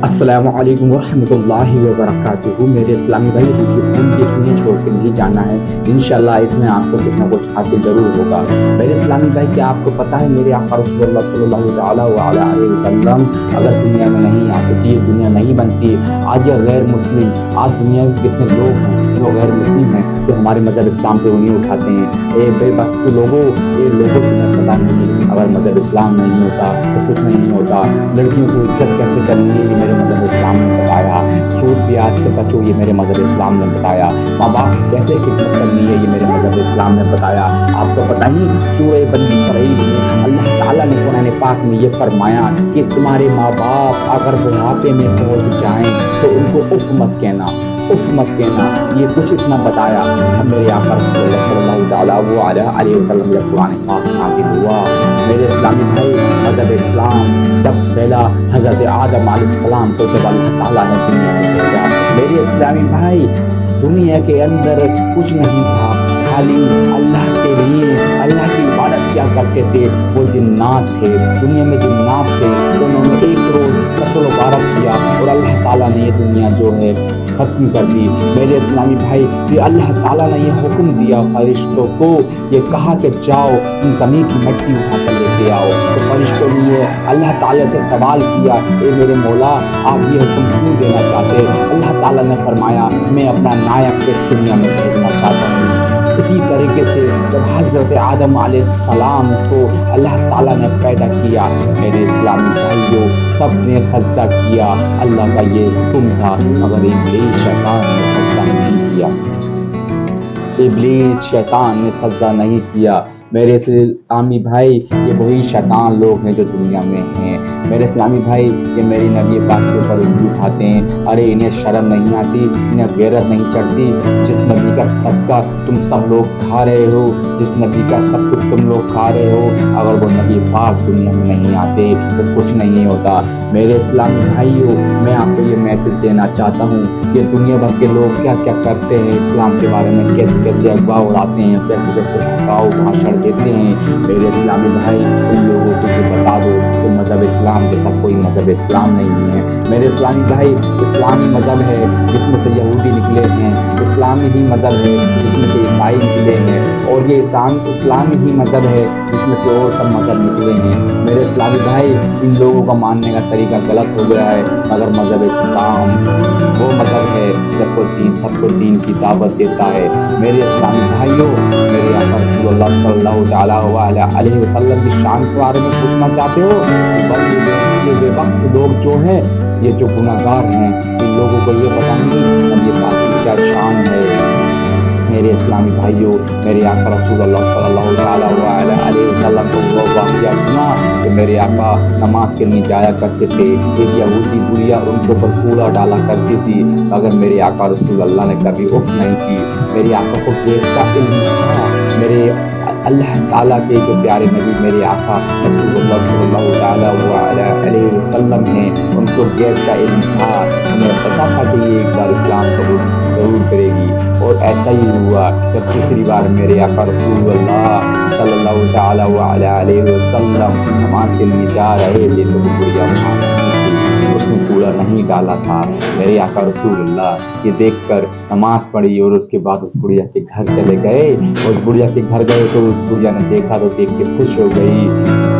السلام علیکم ورحمۃ اللہ وبرکاتہ۔ میرے اسلامی بھائی، یہ فون دیکھنے چھوڑ کے نہیں جانا ہے، انشاءاللہ اس میں آپ کو کچھ نہ کچھ حاصل ضرور ہوگا۔ میرے اسلامی بھائی، کیا آپ کو پتہ ہے میرے آقا رسول اللہ صلی اللہ علیہ وسلم اگر دنیا میں نہیں آتے تو یہ دنیا نہیں بنتی۔ آج یہ غیر مسلم، آج دنیا کے کتنے لوگ ہیں جو غیر مسلم ہیں، جو ہمارے مذہب اسلام پہ انہیں اٹھاتے ہیں۔ اے بے وقت لوگوں، یہ لوگوں تمہیں پتہ نہیں، اگر مذہب اسلام نہیں ہوتا تو کچھ نہیں ہوتا۔ لڑکیوں کو عزت کیسے کرنی ہے، یہ میرے مذہب اسلام نے بتایا۔ سود بیاج سے بچو، یہ میرے مذہب اسلام نے بتایا۔ ماں باپ کی کیسے خدمت کرنی ہے، یہ میرے مذہب اسلام نے بتایا۔ آپ کو پتہ ہی سورہ بنی اسرائیل میں اللہ تعالیٰ نے قرآن پاک میں یہ فرمایا کہ تمہارے ماں باپ اگر بڑھاپے میں پہنچ جائیں تو ان کو اف مت کہنا، اف مت کہنا۔ یہ کچھ اتنا بتایا۔ میرے آقا رسول اللہ صلی اللہ علیہ وسلم جب قرآن پاک نازل ہوا، میرے اسلامی بھائی، مذہب اسلام جب پھیلا حضرت آدم علیہ السلام کو جب اللہ تعالیٰ نے دنیا میں بھیجا، میرے اسلامی بھائی، دنیا کے اندر کچھ نہیں تھا، خالی اللہ کے لیے اللہ کی عبادت کیا کرتے تھے وہ جنات تھے۔ دنیا میں جنات تھے، انہوں نے ایک روز قتل و غارت کیا اور اللہ تعالیٰ نے یہ دنیا جو ہے ختم کر دی۔ میرے اسلامی بھائی، یہ اللہ تعالیٰ نے یہ حکم دیا فرشتوں کو، یہ کہا کہ جاؤ ان زمین کی مٹی اٹھا کر لے کے آؤ۔ تو فرشتوں نے اللہ تعالیٰ سے سوال کیا، اے میرے مولا، آپ یہ حکم کیوں دینا چاہتے؟ اللہ تعالیٰ نے فرمایا، میں اپنا نائب اس دنیا میں بھیجنا چاہتا ہوں۔ اسی طریقے سے جب حضرت آدم علیہ السلام کو اللہ تعالیٰ نے پیدا کیا، میرے اسلامی بھائیوں، سب نے سجدہ کیا، اللہ کا یہ حکم تھا، مگر ابلیس شیطان نے سجدہ نہیں کیا۔ ابلیس شیطان نے سجدہ نہیں کیا۔ میرے اسلامی بھائی، یہ وہی شیطان لوگ ہیں جو دنیا میں ہیں۔ میرے اسلامی بھائی، یہ میری نبی پاک کے اوپر انگلی اٹھاتے ہیں، ارے انہیں شرم نہیں آتی، انہیں غیرت نہیں چڑھتی۔ جس نبی کا صدقہ تم سب لوگ کھا رہے ہو، جس نبی کا سب کچھ تم لوگ کھا رہے ہو، اگر وہ نبی پاک دنیا میں نہیں آتے تو کچھ نہیں ہوتا۔ میرے اسلامی بھائیوں، میں آپ کو یہ میسج دینا چاہتا ہوں کہ دنیا بھر کے لوگ کیا کیا کرتے ہیں اسلام کے بارے میں، کیسے کیسے افواہ اڑاتے ہیں، کیسے کیسے بھڑکاؤ بھاشن دیتے ہیں۔ میرے اسلامی بھائی، ان لوگوں کو یہ بتا دو کہ مذہب اسلام جیسا کوئی مذہب اسلام نہیں ہے۔ میرے اسلامی بھائی، اسلامی مذہب ہے جس میں سے یہودی نکلے ہیں، اسلامی ہی مذہب ہے جس میں سے عیسائی نکلے ہیں، اور یہ اسلامی ہی مذہب ہے جس میں سے اور سب مذہب نکلے ہیں۔ میرے اسلامی بھائی، ان لوگوں کا ماننے کا طریقہ غلط ہو گیا ہے، مگر مذہب اسلام وہ مذہب ہے جب کوئی دین سب کو دین کی دعوت دیتا ہے۔ میرے اسلامی بھائیوں، میرے آقا رسول اللہ صلی اللہ علیہ وسلم کی شان کے بارے میں پوچھنا چاہتے ہو؟ یہ بے وقت لوگ جو ہیں، یہ جو گناہ گار ہیں، ان لوگوں کو یہ پتہ نہیں نبی پاک کی کیا شان ہے۔ میرے اسلامی بھائیوں، میرے آقا رسول اللہ صلی اللہ علیہ وسلم کو وہ واقعہ سنا کہ میرے آقا نماز کے لیے جایا کرتے تھے، ایک یہودی بڑھیا ان کے اوپر کوڑا ڈالا کرتی تھی، مگر میرے آقا رسول اللہ نے کبھی اف نہیں کی۔ میرے آقا کو غیب کا علم تھا۔ میرے اللہ تعالیٰ کے جو پیارے نبی میرے آقا رسول اللہ صلی اللہ علیہ وسلم ہیں، ان کو غیب کا علم تھا، انہیں پتا تھا کہ یہ ایک بار اسلام قبول ضرور کرے گی، اور ایسا ہی ہوا۔ جب تیسری بار میرے آقا رسول اللہ صلی اللہ علیہ وسلم نماز سے لیے جا رہے تھے تو وہ بڑھیا وہاں اس نے کوڑا نہیں ڈالا تھا۔ میرے آقا رسول اللہ یہ دیکھ کر نماز پڑھی اور اس کے بعد اس بڑھیا کے گھر چلے گئے۔ اس بڑھیا کے گھر گئے تو اس بڑھیا نے دیکھا تو دیکھ کے خوش ہو گئی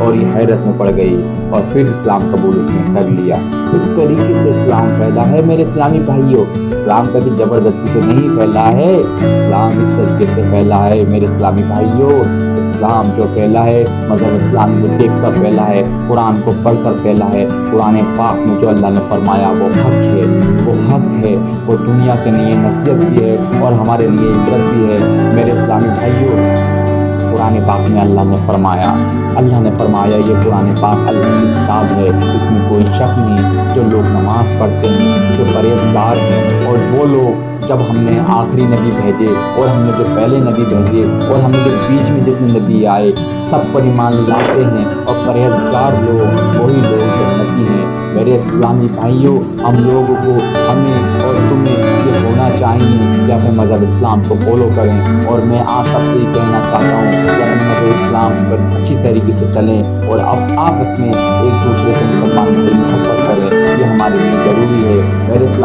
اور یہ حیرت میں پڑ گئی، اور پھر اسلام قبول اس نے کر لیا۔ اس طریقے سے اسلام پھیلا ہے میرے اسلامی بھائیوں۔ اسلام کبھی زبردستی سے نہیں پھیلا ہے، اسلام اس طریقے سے پھیلا ہے میرے اسلامی بھائیوں۔ اسلام جو پھیلا ہے، مذہب اسلام کو دیکھ کر پھیلا ہے، قرآن کو پڑھ کر پھیلا ہے۔ قرآن پاک میں جو اللہ نے فرمایا وہ حق ہے، وہ حق ہے، وہ دنیا کے لیے نصیحت بھی ہے اور ہمارے لیے عبرت بھی ہے۔ میرے اسلامی بھائیوں، قرآن پاک میں اللہ نے فرمایا یہ قرآن پاک اللہ کی کتاب ہے، اس میں کوئی شک نہیں۔ جو لوگ نماز پڑھتے ہیں، جو پرہیزگار ہیں، اور وہ لوگ جب ہم نے آخری نبی بھیجے اور ہم نے جو پہلے نبی بھیجے اور ہم نے جو بیچ میں جتنے نبی آئے سب پر ایمان لاتے ہیں اور پرہیزگار لوگ وہی لوگ جنتی ہیں۔ میرے اسلامی بھائیوں، ہم لوگوں کو، ہمیں اور تمہیں یہ ہونا چاہیے کہ اپنے مذہب اسلام کو فالو کریں، اور میں آپ سب سے یہ کہنا چاہتا ہوں کہ اپنے مذہب اسلام پر اچھی طریقے سے چلیں اور اب آپس میں ایک دوسرے سے مسلمان بھائی محبت کریں، یہ ہمارے لیے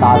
7